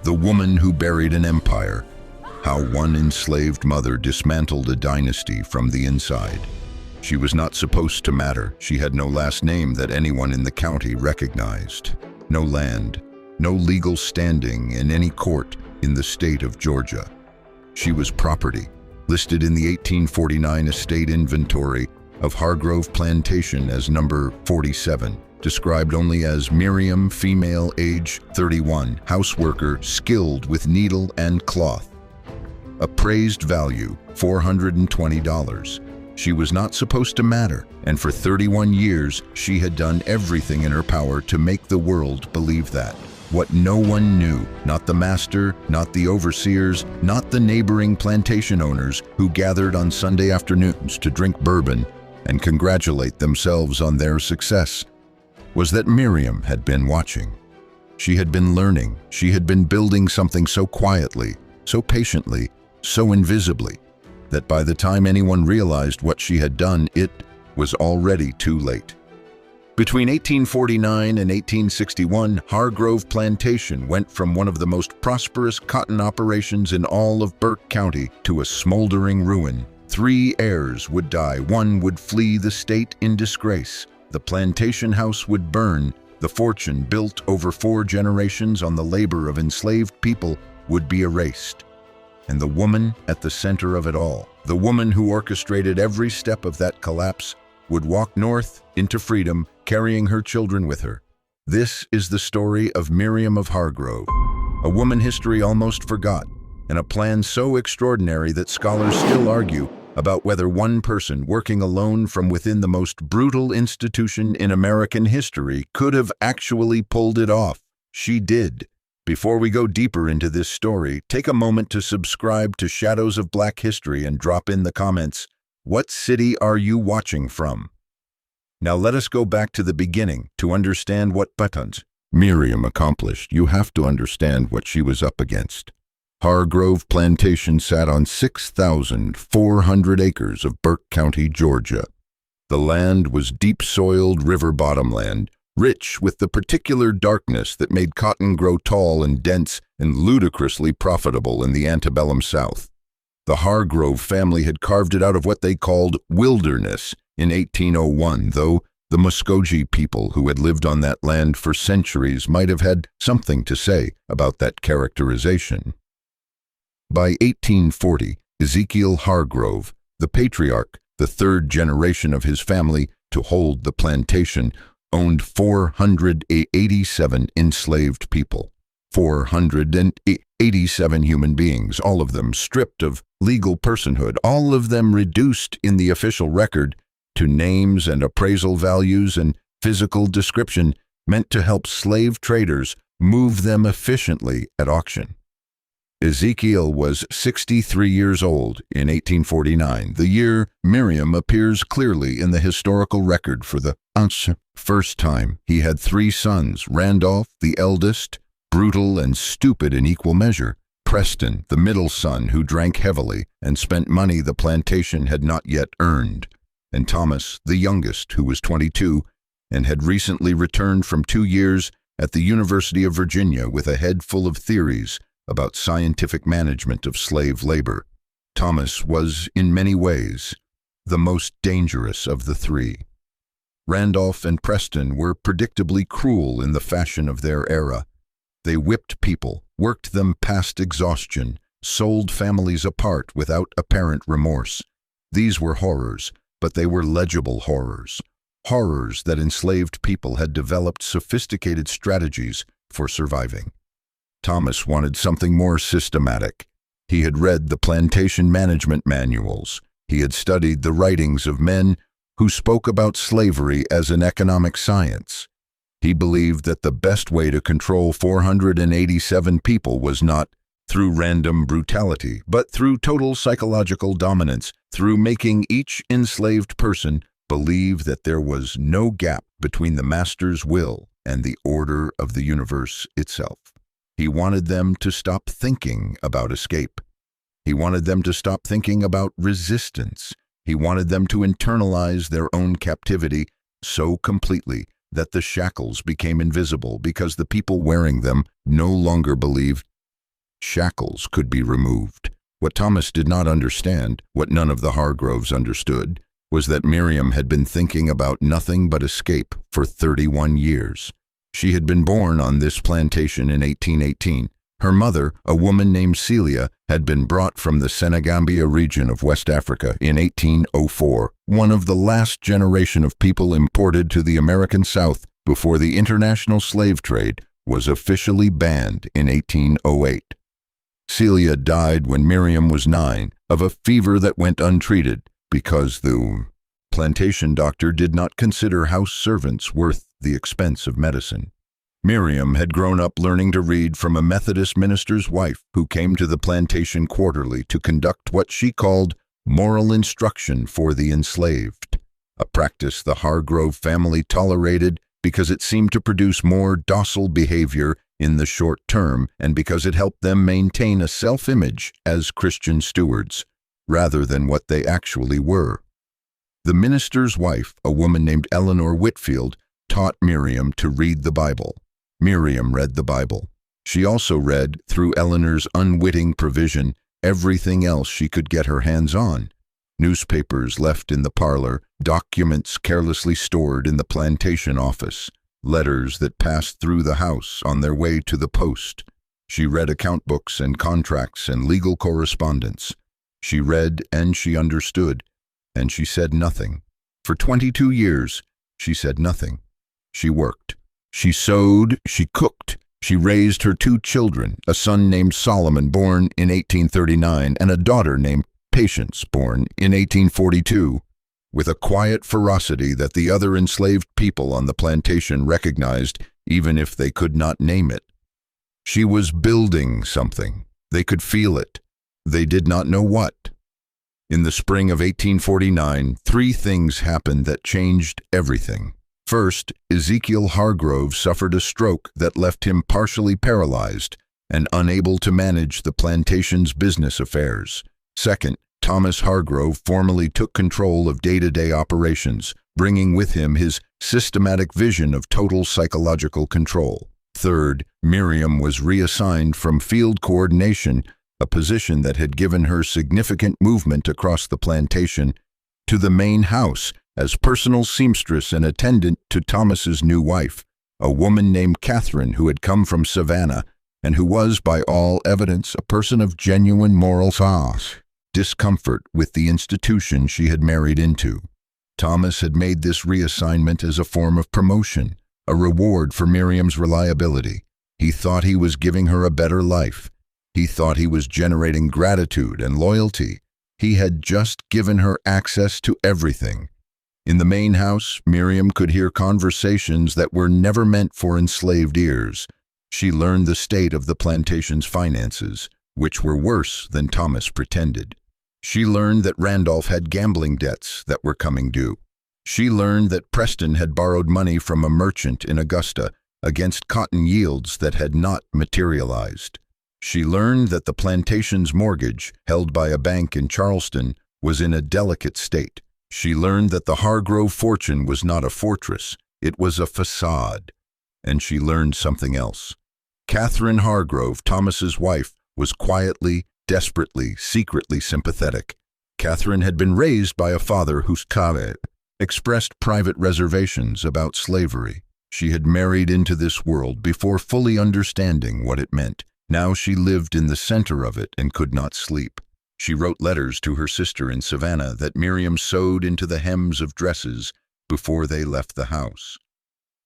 The woman who buried an empire. How one enslaved mother dismantled a dynasty from the inside. She was not supposed to matter. She had no last name that anyone in the county recognized. No land, no legal standing in any court in the state of Georgia. She was property, listed in the 1849 estate inventory of Hargrove Plantation as number 47, described only as Miriam, female, age 31, houseworker, skilled with needle and cloth. Appraised value, $420. She was not supposed to matter, and for 31 years, she had done everything in her power to make the world believe that. What no one knew, not the master, not the overseers, not the neighboring plantation owners who gathered on Sunday afternoons to drink bourbon and congratulate themselves on their success, was that Miriam had been watching. She had been learning. She had been building something so quietly, so patiently, so invisibly, that by the time anyone realized what she had done, it was already too late. Between 1849 and 1861, Hargrove Plantation went from one of the most prosperous cotton operations in all of Burke County to a smoldering ruin. 3 heirs would die. 1 would flee the state in disgrace. The plantation house would burn. The fortune built over 4 generations on the labor of enslaved people would be erased. And the woman at the center of it all, the woman who orchestrated every step of that collapse, would walk north into freedom, carrying her children with her. This is the story of Miriam of Hargrove, a woman history almost forgot, and a plan so extraordinary that scholars still argue about whether one person working alone from within the most brutal institution in American history could have actually pulled it off. She did. Before we go deeper into this story, take a moment to subscribe to Shadows of Black History and drop in the comments, what city are you watching from? Now let us go back to the beginning to understand what buttons Miriam accomplished. You have to understand what she was up against. Hargrove Plantation sat on 6,400 acres of Burke County, Georgia. The land was deep-soiled river bottomland, rich with the particular darkness that made cotton grow tall and dense and ludicrously profitable in the antebellum South. The Hargrove family had carved it out of what they called wilderness in 1801, though the Muskogee people who had lived on that land for centuries might have had something to say about that characterization. By 1840, Ezekiel Hargrove, the patriarch, the 3rd generation of his family to hold the plantation, owned 487 enslaved people. 487 human beings, all of them stripped of legal personhood, all of them reduced in the official record to names and appraisal values and physical description meant to help slave traders move them efficiently at auction. Ezekiel was 63 years old in 1849, the year Miriam appears clearly in the historical record for the first time. He had 3 sons, Randolph, the eldest, brutal and stupid in equal measure, Preston, the middle son who drank heavily and spent money the plantation had not yet earned, and Thomas, the youngest, who was 22 and had recently returned from 2 years at the University of Virginia with a head full of theories about scientific management of slave labor. Thomas was, in many ways, the most dangerous of the 3. Randolph and Preston were predictably cruel in the fashion of their era. They whipped people, worked them past exhaustion, sold families apart without apparent remorse. These were horrors, but they were legible horrors. Horrors that enslaved people had developed sophisticated strategies for surviving. Thomas wanted something more systematic. He had read the plantation management manuals. He had studied the writings of men who spoke about slavery as an economic science. He believed that the best way to control 487 people was not through random brutality, but through total psychological dominance, through making each enslaved person believe that there was no gap between the master's will and the order of the universe itself. He wanted them to stop thinking about escape. He wanted them to stop thinking about resistance. He wanted them to internalize their own captivity so completely that the shackles became invisible because the people wearing them no longer believed shackles could be removed. What Thomas did not understand, what none of the Hargroves understood, was that Miriam had been thinking about nothing but escape for 31 years. She had been born on this plantation in 1818. Her mother, a woman named Celia, had been brought from the Senegambia region of West Africa in 1804, one of the last generation of people imported to the American South before the international slave trade was officially banned in 1808. Celia died when Miriam was 9 of a fever that went untreated because the plantation doctor did not consider house servants worth the expense of medicine. Miriam had grown up learning to read from a Methodist minister's wife who came to the plantation quarterly to conduct what she called moral instruction for the enslaved, a practice the Hargrove family tolerated because it seemed to produce more docile behavior in the short term and because it helped them maintain a self-image as Christian stewards, rather than what they actually were. The minister's wife, a woman named Eleanor Whitfield, taught Miriam to read the Bible. Miriam read the Bible. She also read, through Eleanor's unwitting provision, everything else she could get her hands on. Newspapers left in the parlor, documents carelessly stored in the plantation office, letters that passed through the house on their way to the post. She read account books and contracts and legal correspondence. She read and she understood, and she said nothing. For 22 years, she said nothing. She worked. She sewed, she cooked. She raised her 2 children, a son named Solomon, born in 1839, and a daughter named Patience, born in 1842, with a quiet ferocity that the other enslaved people on the plantation recognized, even if they could not name it. She was building something. They could feel it. They did not know what. In the spring of 1849, 3 things happened that changed everything. First, Ezekiel Hargrove suffered a stroke that left him partially paralyzed and unable to manage the plantation's business affairs. Second, Thomas Hargrove formally took control of day-to-day operations, bringing with him his systematic vision of total psychological control. Third, Miriam was reassigned from field coordination, a position that had given her significant movement across the plantation, to the main house as personal seamstress and attendant to Thomas's new wife, a woman named Catherine who had come from Savannah and who was, by all evidence, a person of genuine moral discomfort with the institution she had married into. Thomas had made this reassignment as a form of promotion, a reward for Miriam's reliability. He thought he was giving her a better life. He thought he was generating gratitude and loyalty. He had just given her access to everything. In the main house, Miriam could hear conversations that were never meant for enslaved ears. She learned the state of the plantation's finances, which were worse than Thomas pretended. She learned that Randolph had gambling debts that were coming due. She learned that Preston had borrowed money from a merchant in Augusta against cotton yields that had not materialized. She learned that the plantation's mortgage, held by a bank in Charleston, was in a delicate state. She learned that the Hargrove fortune was not a fortress, it was a facade. And she learned something else. Catherine Hargrove, Thomas's wife, was quietly, desperately, secretly sympathetic. Catherine had been raised by a father whose expressed private reservations about slavery. She had married into this world before fully understanding what it meant. Now she lived in the center of it and could not sleep. She wrote letters to her sister in Savannah that Miriam sewed into the hems of dresses before they left the house.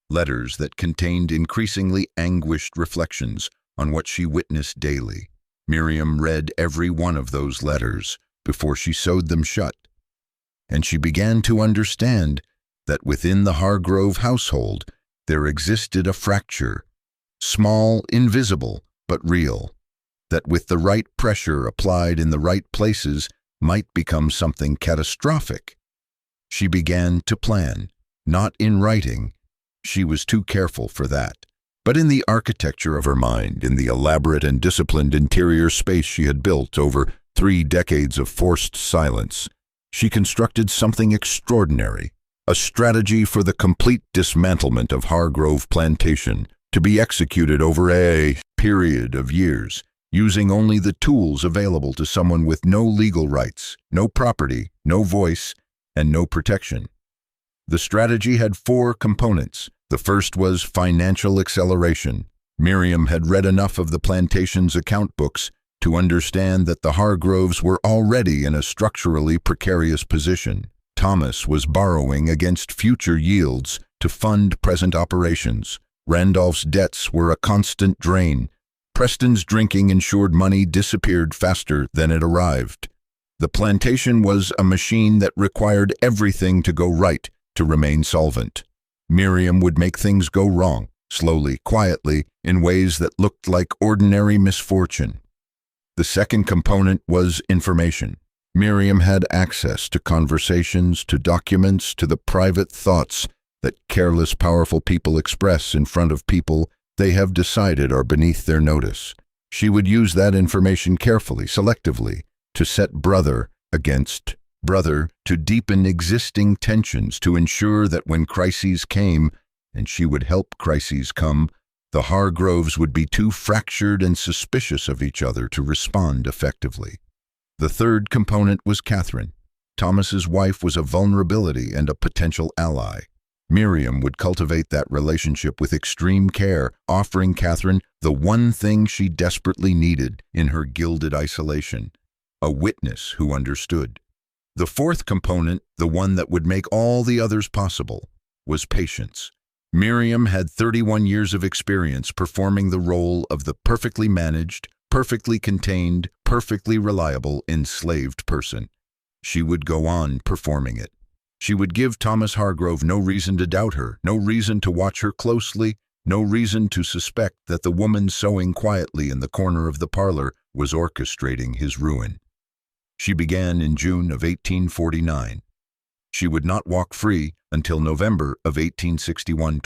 Letters that contained increasingly anguished reflections on what she witnessed daily. Miriam read every one of those letters before she sewed them shut, and she began to understand that within the Hargrove household there existed a fracture, small, invisible, but real, that with the right pressure applied in the right places might become something catastrophic. She began to plan, not in writing. She was too careful for that. But in the architecture of her mind, in the elaborate and disciplined interior space she had built over 3 decades of forced silence, she constructed something extraordinary, a strategy for the complete dismantlement of Hargrove Plantation, to be executed over a period of years. using only the tools available to someone with no legal rights, no property, no voice, and no protection. The strategy had 4 components. The first was financial acceleration. Miriam had read enough of the plantation's account books to understand that the Hargroves were already in a structurally precarious position. Thomas was borrowing against future yields to fund present operations. Randolph's debts were a constant drain. Preston's drinking insured money disappeared faster than it arrived. The plantation was a machine that required everything to go right to remain solvent. Miriam would make things go wrong, slowly, quietly, in ways that looked like ordinary misfortune. The second component was information. Miriam had access to conversations, to documents, to the private thoughts that careless, powerful people express in front of people they have decided are beneath their notice. She would use that information carefully, selectively, to set brother against brother, to deepen existing tensions, to ensure that when crises came, and she would help crises come, the Hargroves would be too fractured and suspicious of each other to respond effectively. The third component was Catherine. Thomas's wife was a vulnerability and a potential ally. Miriam would cultivate that relationship with extreme care, offering Catherine the one thing she desperately needed in her gilded isolation: a witness who understood. The fourth component, the one that would make all the others possible, was patience. Miriam had 31 years of experience performing the role of the perfectly managed, perfectly contained, perfectly reliable enslaved person. She would go on performing it. She would give Thomas Hargrove no reason to doubt her, no reason to watch her closely, no reason to suspect that the woman sewing quietly in the corner of the parlor was orchestrating his ruin. She began in June of 1849. She would not walk free until November of 1861.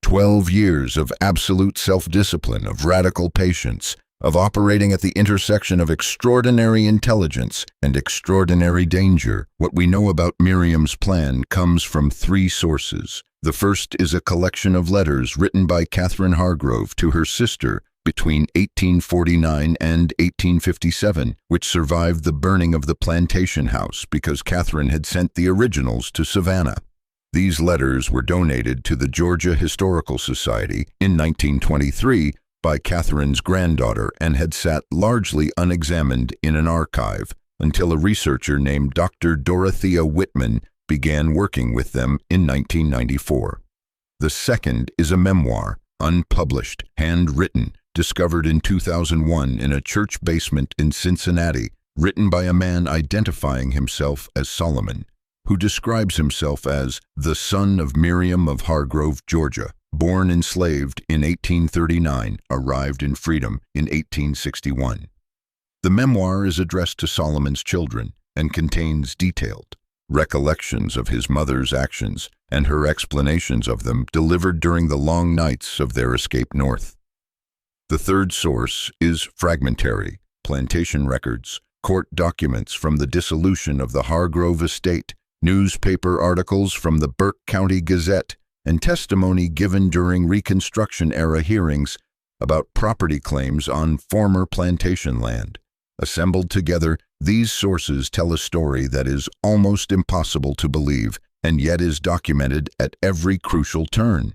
12 years of absolute self-discipline, of radical patience, of operating at the intersection of extraordinary intelligence and extraordinary danger. What we know about Miriam's plan comes from 3 sources. The first is a collection of letters written by Catherine Hargrove to her sister between 1849 and 1857, which survived the burning of the plantation house because Catherine had sent the originals to Savannah. These letters were donated to the Georgia Historical Society in 1923 by Catherine's granddaughter and had sat largely unexamined in an archive until a researcher named Dr. Dorothea Whitman began working with them in 1994. The second is a memoir, unpublished, handwritten, discovered in 2001 in a church basement in Cincinnati, written by a man identifying himself as Solomon, who describes himself as the son of Miriam of Hargrove, Georgia. Born enslaved in 1839, arrived in freedom in 1861. The memoir is addressed to Solomon's children and contains detailed recollections of his mother's actions and her explanations of them delivered during the long nights of their escape north. The third source is fragmentary: plantation records, court documents from the dissolution of the Hargrove estate, newspaper articles from the Burke County Gazette, and testimony given during Reconstruction-era hearings about property claims on former plantation land. Assembled together, these sources tell a story that is almost impossible to believe, and yet is documented at every crucial turn.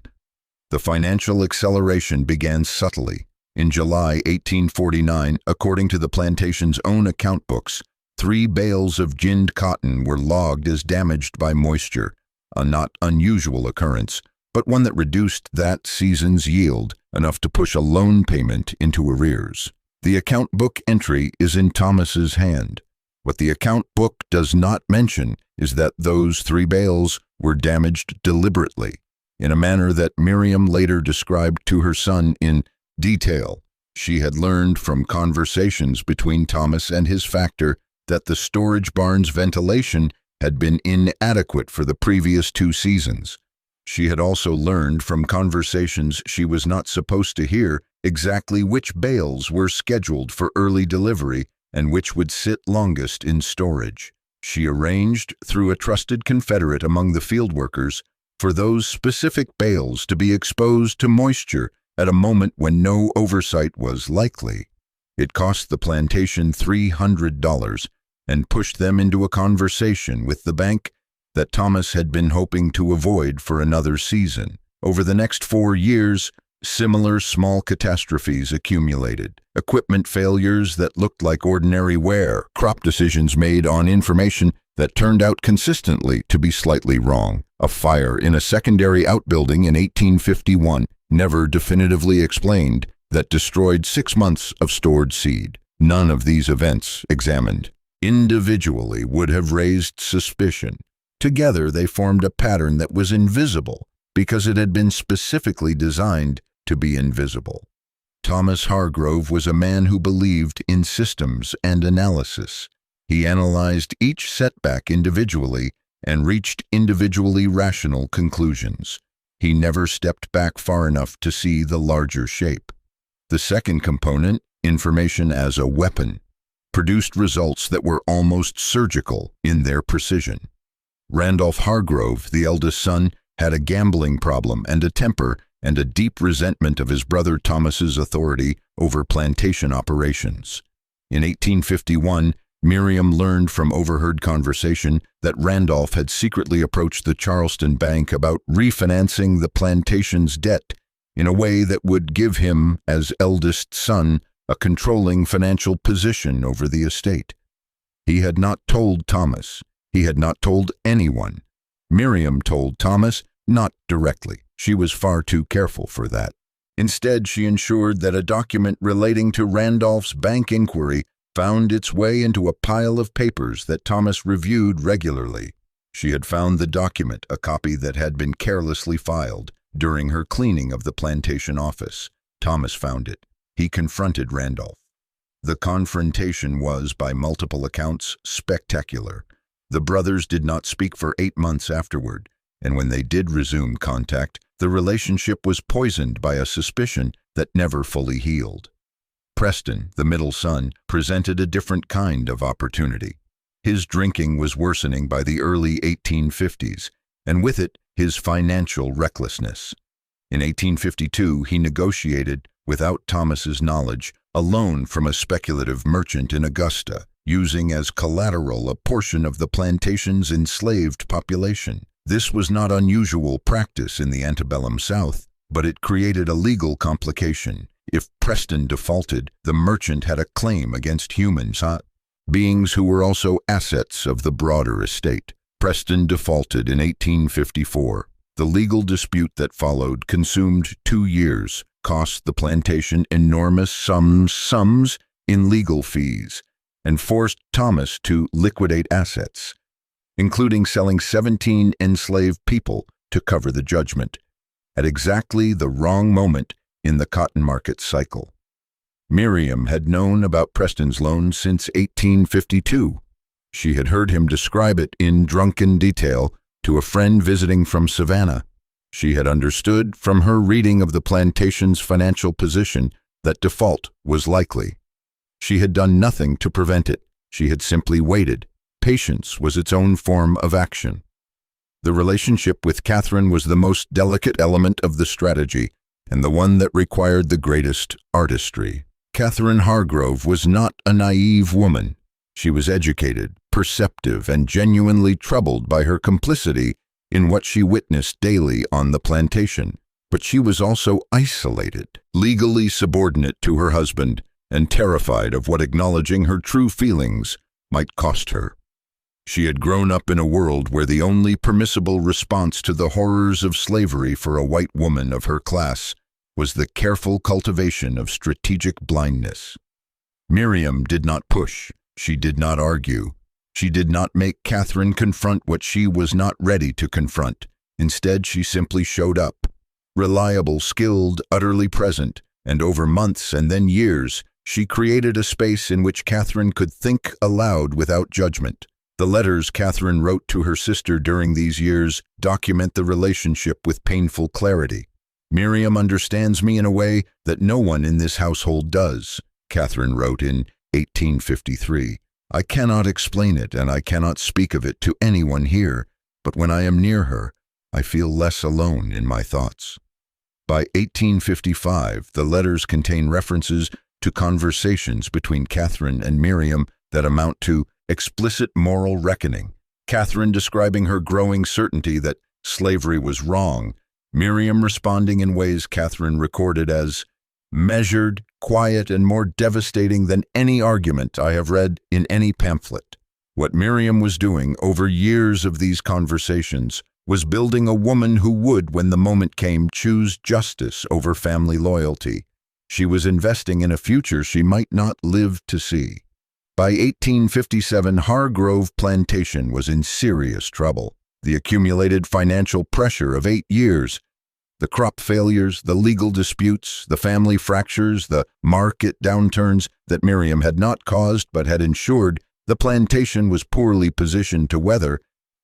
The financial acceleration began subtly. In July 1849, according to the plantation's own account books, 3 bales of ginned cotton were logged as damaged by moisture, a not unusual occurrence, but one that reduced that season's yield enough to push a loan payment into arrears. The account book entry is in Thomas's hand. What the account book does not mention is that those 3 bales were damaged deliberately, in a manner that Miriam later described to her son in detail. She had learned from conversations between Thomas and his factor that the storage barn's ventilation had been inadequate for the previous 2 seasons. She had also learned from conversations she was not supposed to hear exactly which bales were scheduled for early delivery and which would sit longest in storage. She arranged, through a trusted confederate among the field workers, for those specific bales to be exposed to moisture at a moment when no oversight was likely. It cost the plantation $300 and pushed them into a conversation with the bank that Thomas had been hoping to avoid for another season. Over the next 4 years, similar small catastrophes accumulated. Equipment failures that looked like ordinary wear, crop decisions made on information that turned out consistently to be slightly wrong. A fire in a secondary outbuilding in 1851, never definitively explained, that destroyed 6 months of stored seed. None of these events, examined individually, would have raised suspicion. Together, they formed a pattern that was invisible because it had been specifically designed to be invisible. Thomas Hargrove was a man who believed in systems and analysis. He analyzed each setback individually and reached individually rational conclusions. He never stepped back far enough to see the larger shape. The second component, information as a weapon, produced results that were almost surgical in their precision. Randolph Hargrove, the eldest son, had a gambling problem and a temper and a deep resentment of his brother Thomas's authority over plantation operations. In 1851, Miriam learned from overheard conversation that Randolph had secretly approached the Charleston Bank about refinancing the plantation's debt in a way that would give him, as eldest son, a controlling financial position over the estate. He had not told Thomas. He had not told anyone. Miriam told Thomas, not directly. She was far too careful for that. Instead, she ensured that a document relating to Randolph's bank inquiry found its way into a pile of papers that Thomas reviewed regularly. She had found the document, a copy that had been carelessly filed, during her cleaning of the plantation office. Thomas found it. He confronted Randolph. The confrontation was, by multiple accounts, spectacular. The brothers did not speak for 8 months afterward, and when they did resume contact, the relationship was poisoned by a suspicion that never fully healed. Preston, the middle son, presented a different kind of opportunity. His drinking was worsening by the early 1850s, and with it, his financial recklessness. In 1852, he negotiated, without Thomas's knowledge, a loan from a speculative merchant in Augusta, using as collateral a portion of the plantation's enslaved population. This was not unusual practice in the antebellum South, but it created a legal complication. If Preston defaulted, the merchant had a claim against humans, beings who were also assets of the broader estate. Preston defaulted in 1854. The legal dispute that followed consumed 2 years, cost the plantation enormous sums in legal fees, and forced Thomas to liquidate assets, including selling 17 enslaved people to cover the judgment, at exactly the wrong moment in the cotton market cycle. Miriam had known about Preston's loan since 1852. She had heard him describe it in drunken detail to a friend visiting from Savannah. She had understood from her reading of the plantation's financial position that default was likely. She had done nothing to prevent it. She had simply waited. Patience was its own form of action. The relationship with Catherine was the most delicate element of the strategy, and the one that required the greatest artistry. Catherine Hargrove was not a naive woman. She was educated, perceptive, and genuinely troubled by her complicity in what she witnessed daily on the plantation. But she was also isolated, legally subordinate to her husband, and terrified of what acknowledging her true feelings might cost her. She had grown up in a world where the only permissible response to the horrors of slavery for a white woman of her class was the careful cultivation of strategic blindness. Miriam did not push. She did not argue. She did not make Catherine confront what she was not ready to confront. Instead, she simply showed up. Reliable, skilled, utterly present, and over months and then years, she created a space in which Catherine could think aloud without judgment. The letters Catherine wrote to her sister during these years document the relationship with painful clarity. Miriam understands me in a way that no one in this household does, Catherine wrote in 1853. I cannot explain it, and I cannot speak of it to anyone here, but when I am near her, I feel less alone in my thoughts. By 1855, the letters contain references to conversations between Catherine and Miriam that amount to explicit moral reckoning. Catherine describing her growing certainty that slavery was wrong, Miriam responding in ways Catherine recorded as measured, quiet, and more devastating than any argument I have read in any pamphlet. What Miriam was doing over years of these conversations was building a woman who would, when the moment came, choose justice over family loyalty. She was investing in a future she might not live to see. By 1857, Hargrove Plantation was in serious trouble. The accumulated financial pressure of 8 years, the crop failures, the legal disputes, the family fractures, the market downturns that Miriam had not caused but had ensured the plantation was poorly positioned to weather,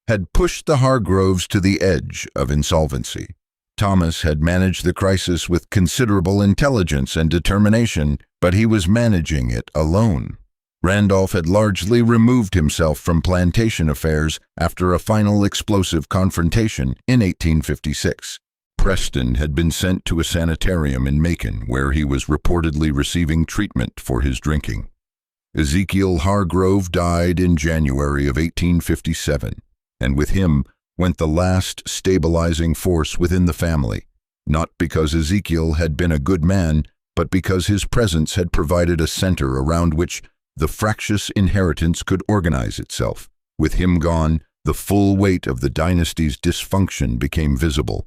had pushed the Hargroves to the edge of insolvency. Thomas had managed the crisis with considerable intelligence and determination, but he was managing it alone. Randolph had largely removed himself from plantation affairs after a final explosive confrontation in 1856. Preston had been sent to a sanitarium in Macon, where he was reportedly receiving treatment for his drinking. Ezekiel Hargrove died in January of 1857, and with him went the last stabilizing force within the family, not because Ezekiel had been a good man, but because his presence had provided a center around which the fractious inheritance could organize itself. With him gone, the full weight of the dynasty's dysfunction became visible.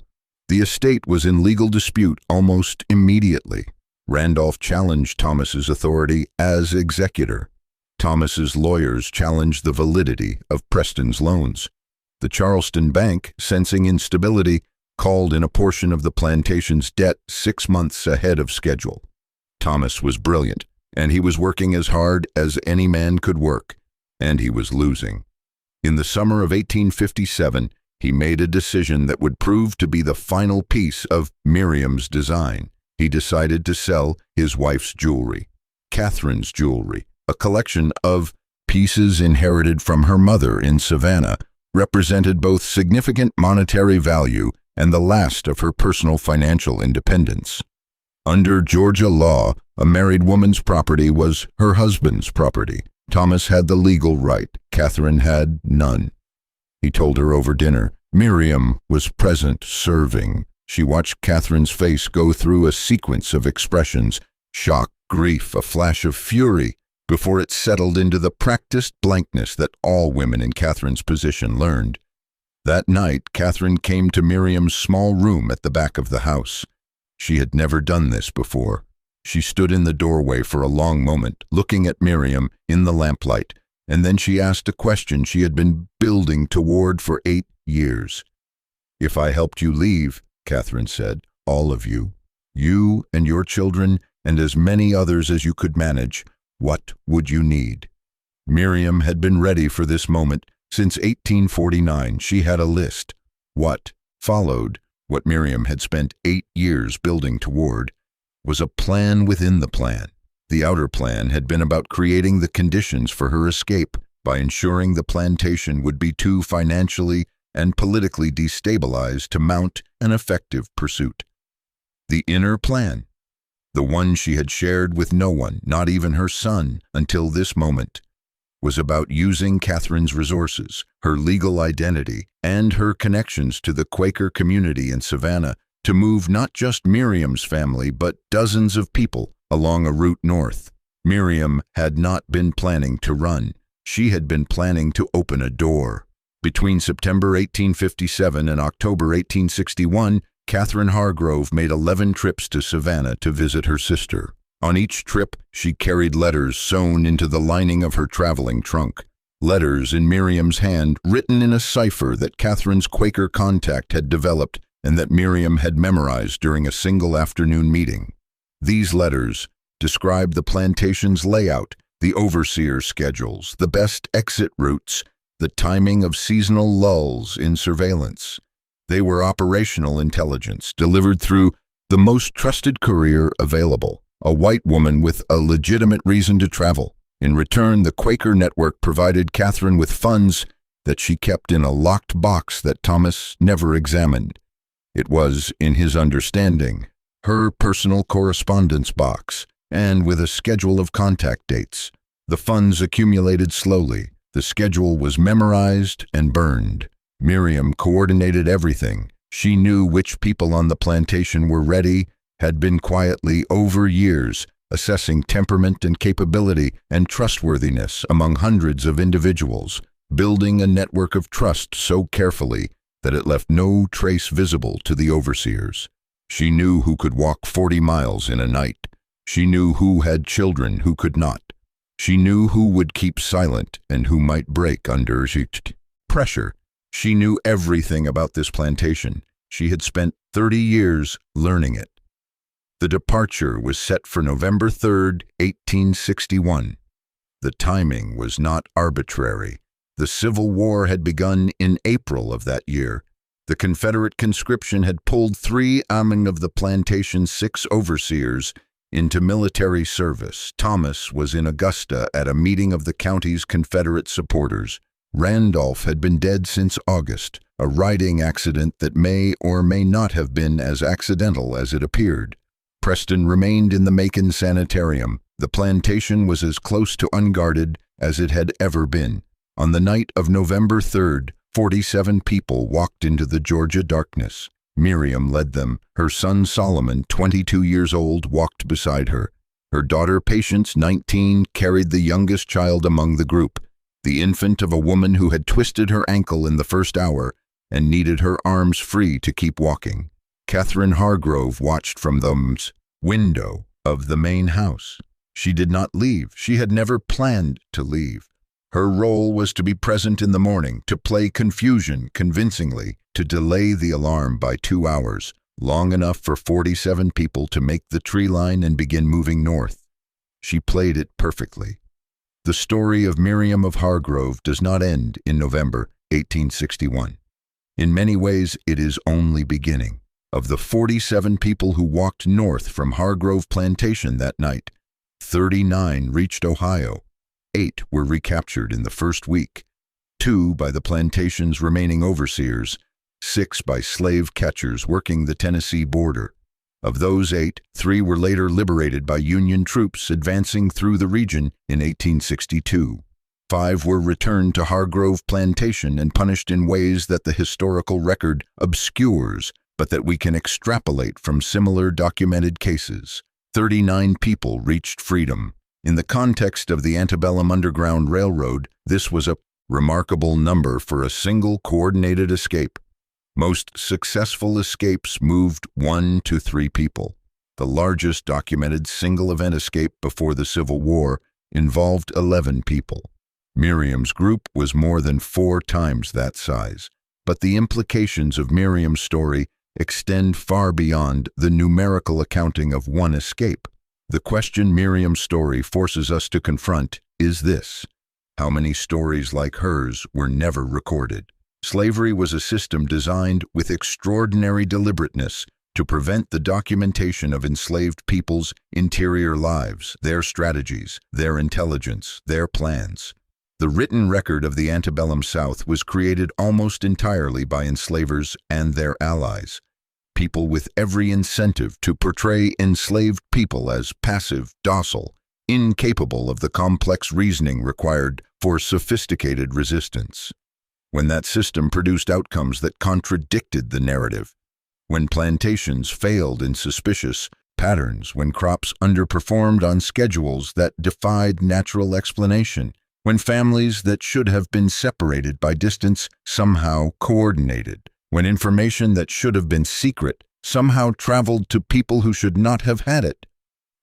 The estate was in legal dispute almost immediately. Randolph challenged Thomas's authority as executor. Thomas's lawyers challenged the validity of Preston's loans. The Charleston Bank, sensing instability, called in a portion of the plantation's debt 6 months ahead of schedule. Thomas was brilliant, and he was working as hard as any man could work, and he was losing. In the summer of 1857, he made a decision that would prove to be the final piece of Miriam's design. He decided to sell his wife's jewelry, Catherine's jewelry, a collection of pieces inherited from her mother in Savannah, represented both significant monetary value and the last of her personal financial independence. Under Georgia law, a married woman's property was her husband's property. Thomas had the legal right. Catherine had none. He told her over dinner. Miriam was present, serving. She watched Catherine's face go through a sequence of expressions, shock, grief, a flash of fury, before it settled into the practiced blankness that all women in Catherine's position learned. That night, Catherine came to Miriam's small room at the back of the house. She had never done this before. She stood in the doorway for a long moment, looking at Miriam in the lamplight, and then she asked a question she had been building toward for 8 years. "If I helped you leave," Catherine said, "all of you, you and your children, and as many others as you could manage, what would you need?" Miriam had been ready for this moment since 1849. She had a list. What followed, what Miriam had spent 8 years building toward, was a plan within the plan. The outer plan had been about creating the conditions for her escape by ensuring the plantation would be too financially and politically destabilized to mount an effective pursuit. The inner plan, the one she had shared with no one, not even her son, until this moment, was about using Catherine's resources, her legal identity, and her connections to the Quaker community in Savannah to move not just Miriam's family, but dozens of people along a route north. Miriam had not been planning to run. She had been planning to open a door. Between September 1857 and October 1861, Catherine Hargrove made 11 trips to Savannah to visit her sister. On each trip, she carried letters sewn into the lining of her traveling trunk. Letters in Miriam's hand, written in a cipher that Catherine's Quaker contact had developed and that Miriam had memorized during a single afternoon meeting. These letters described the plantation's layout, the overseer's schedules, the best exit routes, the timing of seasonal lulls in surveillance. They were operational intelligence delivered through the most trusted courier available, a white woman with a legitimate reason to travel. In return, the Quaker network provided Catherine with funds that she kept in a locked box that Thomas never examined. It was, in his understanding, her personal correspondence box, and with a schedule of contact dates. The funds accumulated slowly. The schedule was memorized and burned. Miriam coordinated everything. She knew which people on the plantation were ready, had been quietly over years, assessing temperament and capability and trustworthiness among hundreds of individuals, building a network of trust so carefully that it left no trace visible to the overseers. She knew who could walk 40 miles in a night. She knew who had children who could not. She knew who would keep silent and who might break under pressure. She knew everything about this plantation. She had spent 30 years learning it. The departure was set for November 3rd, 1861. The timing was not arbitrary. The Civil War had begun in April of that year. The Confederate conscription had pulled 3 of the plantation's 6 overseers into military service. Thomas was in Augusta at a meeting of the county's Confederate supporters. Randolph had been dead since August, a riding accident that may or may not have been as accidental as it appeared. Preston remained in the Macon Sanitarium. The plantation was as close to unguarded as it had ever been. On the night of November 3rd, 47 people walked into the Georgia darkness. Miriam led them. Her son Solomon, 22 years old, walked beside her. Her daughter Patience, 19, carried the youngest child among the group, the infant of a woman who had twisted her ankle in the first hour and needed her arms free to keep walking. Catherine Hargrove watched from the window of the main house. She did not leave. She had never planned to leave. Her role was to be present in the morning, to play confusion convincingly, to delay the alarm by 2 hours, long enough for 47 people to make the tree line and begin moving north. She played it perfectly. The story of Miriam of Hargrove does not end in November 1861. In many ways, it is only beginning. Of the 47 people who walked north from Hargrove Plantation that night, 39 reached Ohio. 8 were recaptured in the first week, 2 by the plantation's remaining overseers, 6 by slave catchers working the Tennessee border. Of those 8, 3 were later liberated by Union troops advancing through the region in 1862. 5 were returned to Hargrove Plantation and punished in ways that the historical record obscures, but that we can extrapolate from similar documented cases. 39 people reached freedom. In the context of the antebellum Underground Railroad, this was a remarkable number for a single coordinated escape. Most successful escapes moved 1 to 3 people. The largest documented single-event escape before the Civil War involved 11 people. Miriam's group was more than 4 times that size, but the implications of Miriam's story extend far beyond the numerical accounting of one escape. The question Miriam's story forces us to confront is this: how many stories like hers were never recorded? Slavery was a system designed with extraordinary deliberateness to prevent the documentation of enslaved people's interior lives, their strategies, their intelligence, their plans. The written record of the antebellum South was created almost entirely by enslavers and their allies. People with every incentive to portray enslaved people as passive, docile, incapable of the complex reasoning required for sophisticated resistance. When that system produced outcomes that contradicted the narrative, when plantations failed in suspicious patterns, when crops underperformed on schedules that defied natural explanation, when families that should have been separated by distance somehow coordinated, when information that should have been secret somehow traveled to people who should not have had it.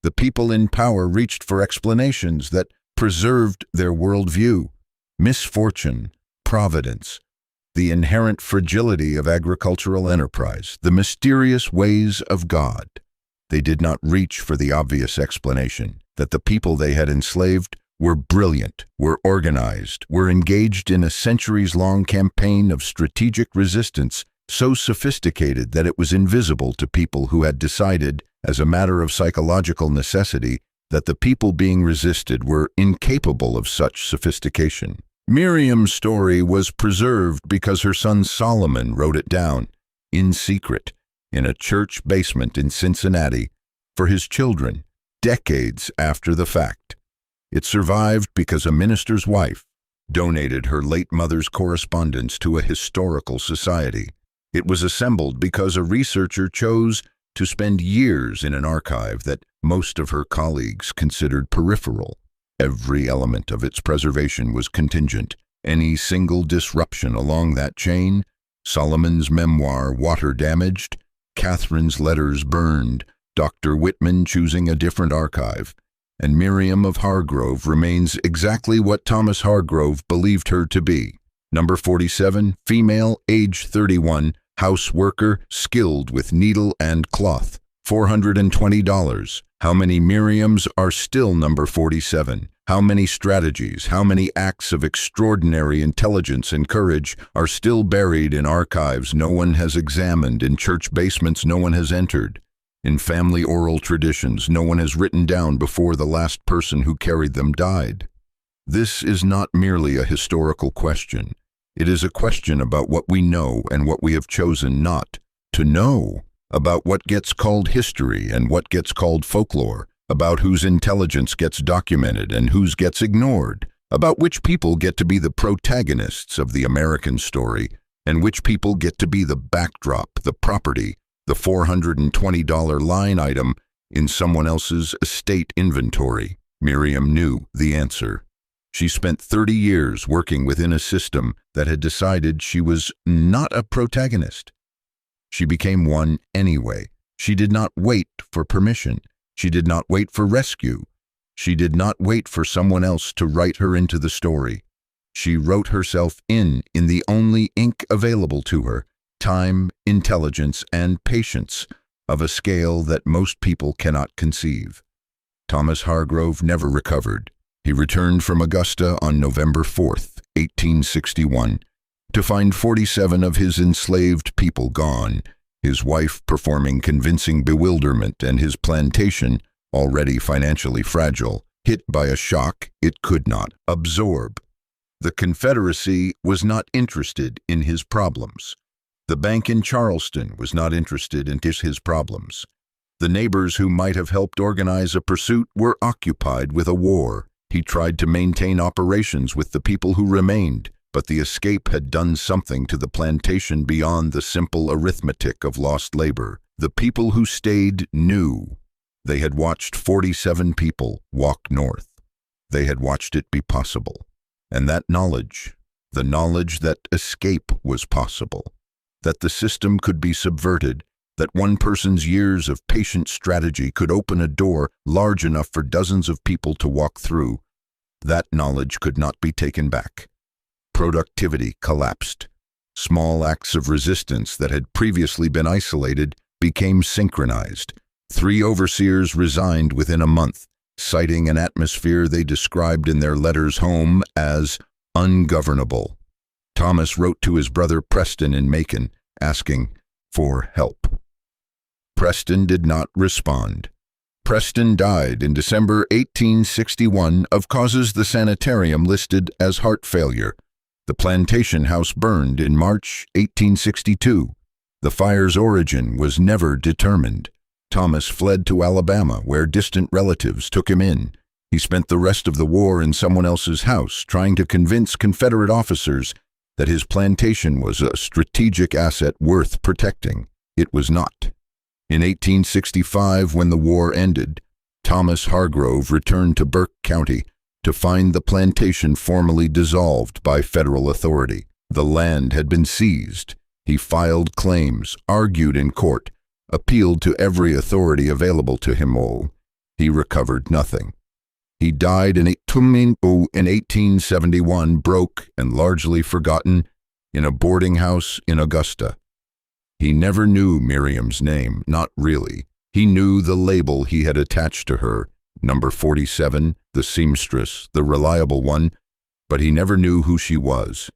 The people in power reached for explanations that preserved their worldview. Misfortune, providence, the inherent fragility of agricultural enterprise, the mysterious ways of God. They did not reach for the obvious explanation that the people they had enslaved were brilliant, were organized, were engaged in a centuries-long campaign of strategic resistance so sophisticated that it was invisible to people who had decided, as a matter of psychological necessity, that the people being resisted were incapable of such sophistication. Miriam's story was preserved because her son Solomon wrote it down, in secret, in a church basement in Cincinnati for his children, decades after the fact. It survived because a minister's wife donated her late mother's correspondence to a historical society. It was assembled because a researcher chose to spend years in an archive that most of her colleagues considered peripheral. Every element of its preservation was contingent. Any single disruption along that chain, Solomon's memoir water-damaged, Catherine's letters burned, Dr. Whitman choosing a different archive, and Miriam of Hargrove remains exactly what Thomas Hargrove believed her to be. Number 47, female, age 31, house worker, skilled with needle and cloth, $420. How many Miriams are still number 47? How many strategies, how many acts of extraordinary intelligence and courage are still buried in archives no one has examined, in church basements no one has entered, in family oral traditions no one has written down before the last person who carried them died? This is not merely a historical question. It is a question about what we know and what we have chosen not to know, about what gets called history and what gets called folklore, about whose intelligence gets documented and whose gets ignored, about which people get to be the protagonists of the American story and which people get to be the backdrop, the property, the $420 line item in someone else's estate inventory. Miriam knew the answer. She spent 30 years working within a system that had decided she was not a protagonist. She became one anyway. She did not wait for permission. She did not wait for rescue. She did not wait for someone else to write her into the story. She wrote herself in the only ink available to her, time, intelligence, and patience of a scale that most people cannot conceive. Thomas Hargrove never recovered. He returned from Augusta on November 4th, 1861, to find 47 of his enslaved people gone, his wife performing convincing bewilderment, and his plantation, already financially fragile, hit by a shock it could not absorb. The Confederacy was not interested in his problems. The bank in Charleston was not interested in his problems. The neighbors who might have helped organize a pursuit were occupied with a war. He tried to maintain operations with the people who remained, but the escape had done something to the plantation beyond the simple arithmetic of lost labor. The people who stayed knew. They had watched 47 people walk north. They had watched it be possible. And that knowledge, the knowledge that escape was possible, that the system could be subverted, that one person's years of patient strategy could open a door large enough for dozens of people to walk through, that knowledge could not be taken back. Productivity collapsed. Small acts of resistance that had previously been isolated became synchronized. 3 overseers resigned within a month, citing an atmosphere they described in their letters home as ungovernable. Thomas wrote to his brother Preston in Macon, asking for help. Preston did not respond. Preston died in December 1861 of causes the sanitarium listed as heart failure. The plantation house burned in March 1862. The fire's origin was never determined. Thomas fled to Alabama, where distant relatives took him in. He spent the rest of the war in someone else's house, trying to convince Confederate officers that his plantation was a strategic asset worth protecting. It was not. In 1865, when the war ended, Thomas Hargrove returned to Burke County to find the plantation formally dissolved by federal authority. The land had been seized. He filed claims, argued in court, appealed to every authority available to him. He recovered nothing. He died in 1871, broke and largely forgotten, in a boarding house in Augusta. He never knew Miriam's name, not really. He knew the label he had attached to her, number 47, the seamstress, the reliable one, but he never knew who she was.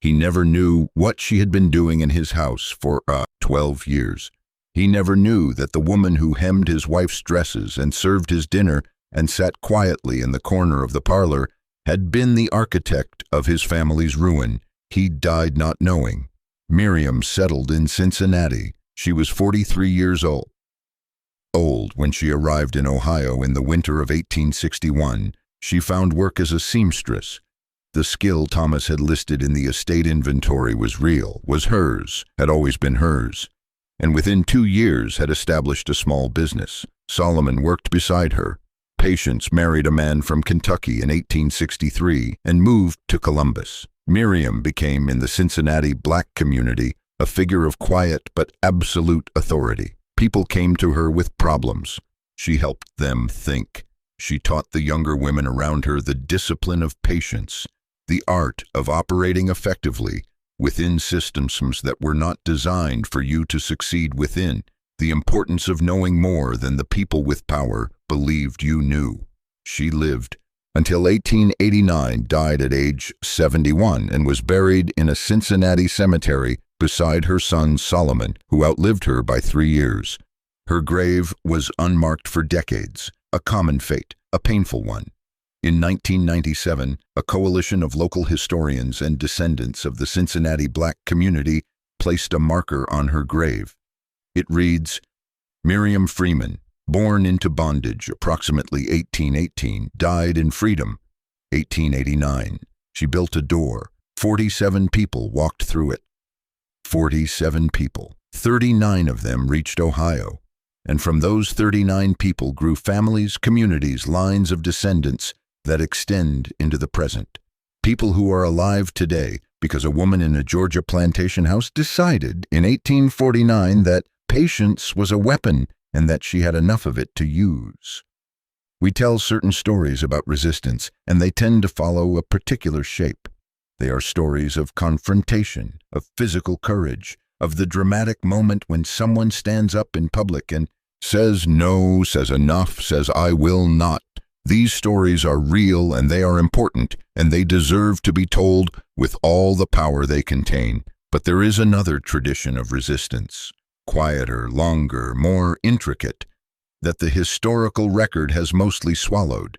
He never knew what she had been doing in his house for 12 years. He never knew that the woman who hemmed his wife's dresses and served his dinner and sat quietly in the corner of the parlor had been the architect of his family's ruin. He died not knowing. Miriam settled in Cincinnati. She was 43 years old when she arrived in Ohio in the winter of 1861. She found work as a seamstress. The skill Thomas had listed in the estate inventory was real, was hers, had always been hers, and within 2 years had established a small business. Solomon worked beside her. Patience married a man from Kentucky in 1863 and moved to Columbus. Miriam became, in the Cincinnati black community, a figure of quiet but absolute authority. People came to her with problems. She helped them think. She taught the younger women around her the discipline of patience, the art of operating effectively within systems that were not designed for you to succeed within, the importance of knowing more than the people with power believed you knew. She lived until 1889, died at age 71, and was buried in a Cincinnati cemetery beside her son Solomon, who outlived her by 3 years. Her grave was unmarked for decades, a common fate, a painful one. In 1997, a coalition of local historians and descendants of the Cincinnati black community placed a marker on her grave. It reads, Miriam Freeman, born into bondage approximately 1818, died in freedom, 1889. She built a door. 47 people walked through it. 47 people. 39 of them reached Ohio. And from those 39 people grew families, communities, lines of descendants that extend into the present. People who are alive today because a woman in a Georgia plantation house decided in 1849 that patience was a weapon and that she had enough of it to use. We tell certain stories about resistance, and they tend to follow a particular shape. They are stories of confrontation, of physical courage, of the dramatic moment when someone stands up in public and says no, says enough, says I will not. These stories are real and they are important, and they deserve to be told with all the power they contain. But there is another tradition of resistance, quieter, longer, more intricate, that the historical record has mostly swallowed.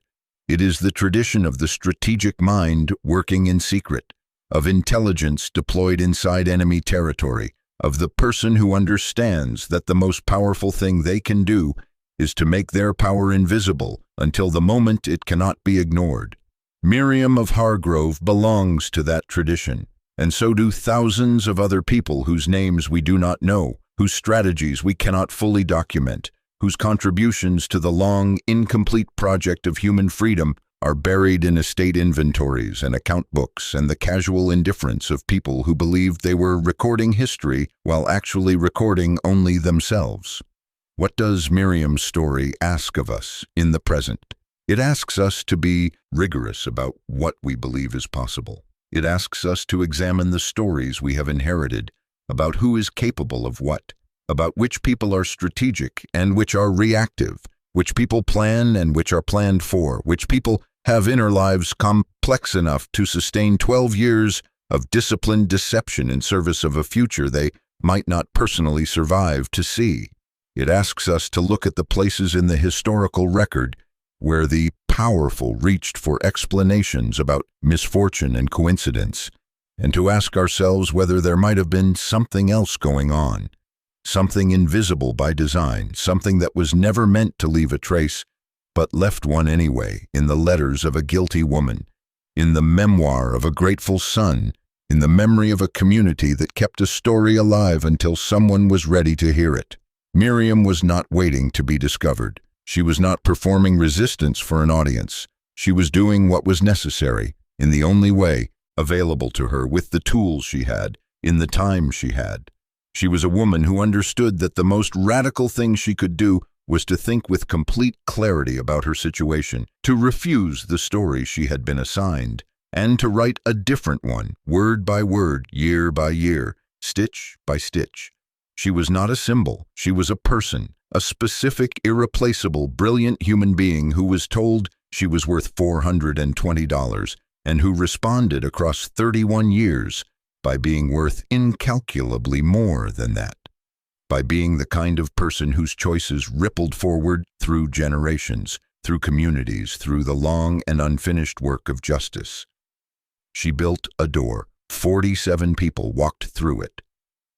It is the tradition of the strategic mind working in secret, of intelligence deployed inside enemy territory, of the person who understands that the most powerful thing they can do is to make their power invisible until the moment it cannot be ignored. Miriam of Hargrove belongs to that tradition, and so do thousands of other people whose names we do not know, whose strategies we cannot fully document, whose contributions to the long, incomplete project of human freedom are buried in estate inventories and account books and the casual indifference of people who believed they were recording history while actually recording only themselves. What does Miriam's story ask of us in the present? It asks us to be rigorous about what we believe is possible. It asks us to examine the stories we have inherited about who is capable of what, about which people are strategic and which are reactive, which people plan and which are planned for, which people have inner lives complex enough to sustain 12 years of disciplined deception in service of a future they might not personally survive to see. It asks us to look at the places in the historical record where the powerful reached for explanations about misfortune and coincidence, and to ask ourselves whether there might have been something else going on, something invisible by design, something that was never meant to leave a trace, but left one anyway, in the letters of a guilty woman, in the memoir of a grateful son, in the memory of a community that kept a story alive until someone was ready to hear it. Miriam was not waiting to be discovered. She was not performing resistance for an audience. She was doing what was necessary, in the only way available to her, with the tools she had, in the time she had. She was a woman who understood that the most radical thing she could do was to think with complete clarity about her situation, to refuse the story she had been assigned, and to write a different one, word by word, year by year, stitch by stitch. She was not a symbol. She was a person, a specific, irreplaceable, brilliant human being who was told she was worth $420 and who responded across 31 years by being worth incalculably more than that, by being the kind of person whose choices rippled forward through generations, through communities, through the long and unfinished work of justice. She built a door. 47 people walked through it.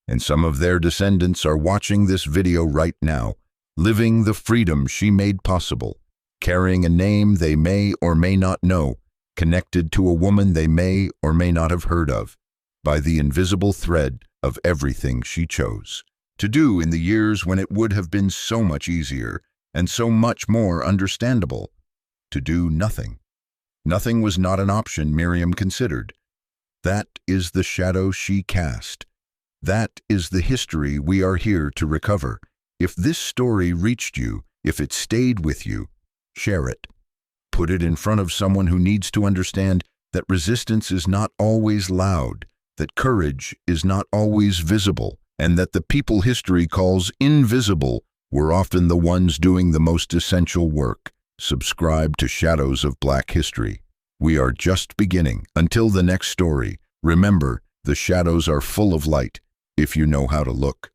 And some of their descendants are watching this video right now, living the freedom she made possible, carrying a name they may or may not know, connected to a woman they may or may not have heard of, by the invisible thread of everything she chose to do in the years when it would have been so much easier and so much more understandable to do nothing. Nothing was not an option Miriam considered. That is the shadow she cast. That is the history we are here to recover. If this story reached you, if it stayed with you, share it. Put it in front of someone who needs to understand that resistance is not always loud, that courage is not always visible, and that the people history calls invisible were often the ones doing the most essential work. Subscribe to Shadows of Black History. We are just beginning. Until the next story, remember, the shadows are full of light if you know how to look.